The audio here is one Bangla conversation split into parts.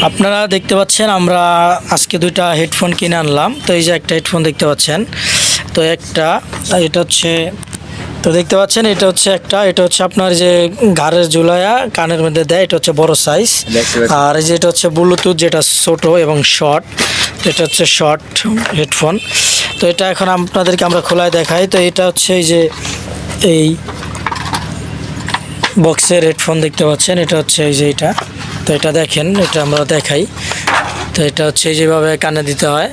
আপনারা দেখতে পাচ্ছেন আমরা আজকে দুইটা হেডফোন কিনে আনলাম। তো এই যে একটা হেডফোন দেখতে পাচ্ছেন, তো একটা এটা হচ্ছে, তো দেখতে পাচ্ছেন এটা হচ্ছে একটা, এটা হচ্ছে আপনার যে ঘাড়ের ঝুলায়া কানের মধ্যে দেয়, এটা হচ্ছে বড় সাইজ। আর এই যে এটা হচ্ছে ব্লুটুথ, যেটা ছোট এবং শর্ট, এটা হচ্ছে শর্ট হেডফোন। তো এটা এখন আপনাদেরকে আমরা খোলায় দেখাই। তো এটা হচ্ছে এই যে এই বক্সের হেডফোন দেখতে পাচ্ছেন, এটা হচ্ছে এই যে এটা। তো এটা দেখেন, এটা আমরা দেখাই। তো এটা হচ্ছে যেভাবে কানে দিতে হয়।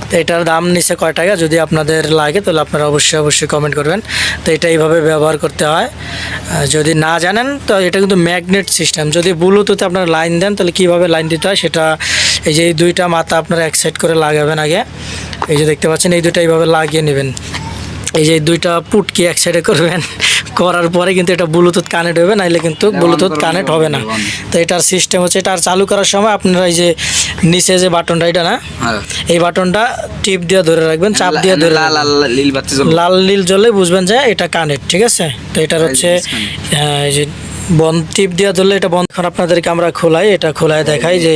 তো এটার দাম নিচে কয় টাকা, যদি আপনাদের লাগে তাহলে আপনারা অবশ্যই কমেন্ট করবেন। তো এটা এইভাবে ব্যবহার করতে হয়। যদি না জানেন তো এটা কিন্তু ম্যাগনেট সিস্টেম। যদি ব্লুটুথে আপনারা লাইন দেন তাহলে কীভাবে লাইন দিতে হয় সেটা, এই যে এই দুইটা মাথা আপনারা এক সাইড করে লাগাবেন আগে। এই যে দেখতে পাচ্ছেন এই দুইটা এইভাবে লাগিয়ে নেবেন। এই যে দুইটা পুটকি এক সাইডে করবেন, করার পরে কিন্তু এটা ব্লুটুথ কানেক্ট হবে, নাইলে কিন্তু ব্লুটুথ কানেক্ট হবে না। তো এটার সিস্টেম হচ্ছে, এটা চালু করার সময় আপনারা এই যে নিচে যে বাটনটা, এটা না, এই বাটনটা টিপ দিয়ে ধরে রাখবেন, চাপ দিয়ে ধরে, লাল নীল জ্বলে বুঝবেন যে এটা কানেক্ট, ঠিক আছে। তো এটার হচ্ছে এই যে বন্ধ, টিপ দিয়ে ধরলে এটা বন্ধ। এখন আপনাদেরকে আমরা খোলাই, এটা খোলায় দেখাই যে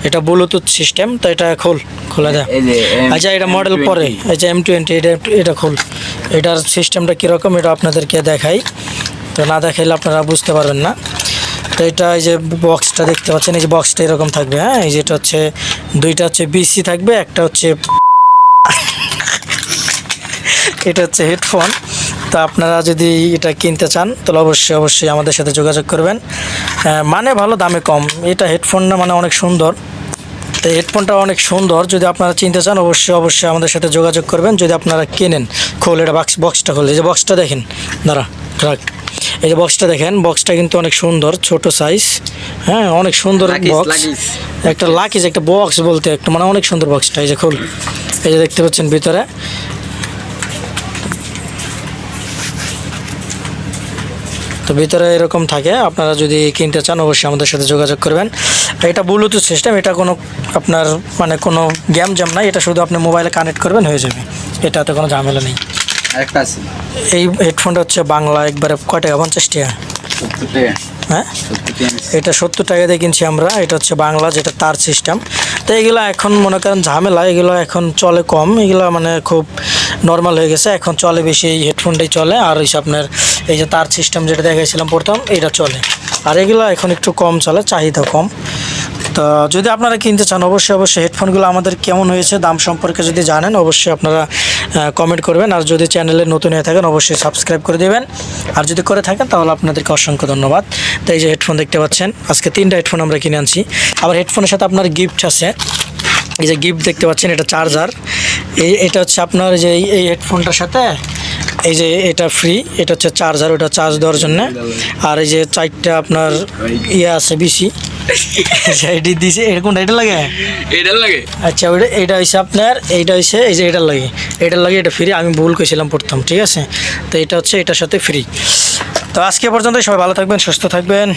এটা ব্লুটুথ সিস্টেম। তো এটা খোলা দেয়। আচ্ছা, এটা মডেল পরে, এই যে M20, এটা এটার সিস্টেমটা কীরকম এটা আপনাদেরকে দেখাই। তো না দেখাইলে আপনারা বুঝতে পারবেন না। তো এটা এই যে বক্সটা দেখতে পাচ্ছেন, এই যে বক্সটা এরকম থাকবে। হ্যাঁ, এই যেটা হচ্ছে দুইটা হচ্ছে BC থাকবে, একটা হচ্ছে এটা হচ্ছে হেডফোন। তো আপনারা যদি এটা কিনতে চান তাহলে অবশ্যই আমাদের সাথে যোগাযোগ করবেন। মানে ভালো, দামে কম। এটা হেডফোনটা মানে অনেক সুন্দর। তো হেডফোনটা অনেক সুন্দর, যদি আপনারা চিনতে চান অবশ্যই আমাদের সাথে যোগাযোগ করবেন। যদি আপনারা কেনেন, খোল এটা বক্সটা খোল। এই যে বক্সটা দেখেন, দাঁড়া রাখ, এই যে বক্সটা দেখেন, বক্সটা কিন্তু অনেক সুন্দর, ছোট সাইজ। হ্যাঁ, অনেক সুন্দর বক্স, একটা লাকিজ, একটা বক্স বলতে একটা মানে অনেক সুন্দর বক্সটা। এই যে খোল, এই যে দেখতে পাচ্ছেন ভিতরে, তো ভিতরে এরকম থাকে। আপনারা যদি কিনতে চান অবশ্যই আমাদের সাথে যোগাযোগ করবেন। এটা ব্লুটুথ সিস্টেম, এটা কোনো আপনার মানে কোনো গেম জ্যাম নাই, এটা শুধু আপনি মোবাইলে কানেক্ট করবেন, হয়ে যাবে। এটাতে কোনো ঝামেলা নেই। এই হেডফোনটা হচ্ছে বাংলা, একবারে কয় টাকা, 50 টাকা। হ্যাঁ, এটা 70 টাকা দিয়ে কিনছি আমরা। এটা হচ্ছে বাংলা, যেটা তার সিস্টেম। তো এগুলো এখন মনে করেন ঝামেলা, এগুলো এখন চলে কম, এগুলো মানে খুব নর্মাল হয়ে গেছে, এখন চলে বেশি এই হেডফোনটাই চলে। আর ওই আপনার এই যে তার সিস্টেম যেটা দেখাইছিলাম প্রথম, এটা চলে। আর এগুলো এখন একটু কম চলে, চাহিদা কম। তো যদি আপনারা কিনতে চান অবশ্যই হেডফোনগুলো আমাদের কেমন হয়েছে, দাম সম্পর্কে যদি জানেন অবশ্যই আপনারা কমেন্ট করবেন। আর যদি চ্যানেলে নতুন হয়ে থাকেন অবশ্যই সাবস্ক্রাইব করে দেবেন। আর যদি করে থাকেন তাহলে আপনাদেরকে অসংখ্য ধন্যবাদ। তো এই যে হেডফোন দেখতে পাচ্ছেন, আজকে 3টা হেডফোন আমরা কিনে আনছি। আবার হেডফোনের সাথে আপনার গিফট আছে। এই যে গিফট দেখতে পাচ্ছেন, এটা চার্জার। এটা হচ্ছে আপনার যে এই হেডফোনটার সাথে এই যে এটা ফ্রি, এটা হচ্ছে চার্জার, ওটা চার্জ দেওয়ার জন্য। আর এই যে 4টা আপনার ইয়ে আছে BC, এটি দিছে, এরকম এটা লাগে, আচ্ছা ওইটা, এটা হচ্ছে আপনার, এইটা হচ্ছে এই যে এটার লাগে এটা ফ্রি। আমি ভুল করেছিলাম প্রথম, ঠিক আছে। তো এটা হচ্ছে এটার সাথে ফ্রি। তো আজকে পর্যন্ত সবাই ভালো থাকবেন, সুস্থ থাকবেন।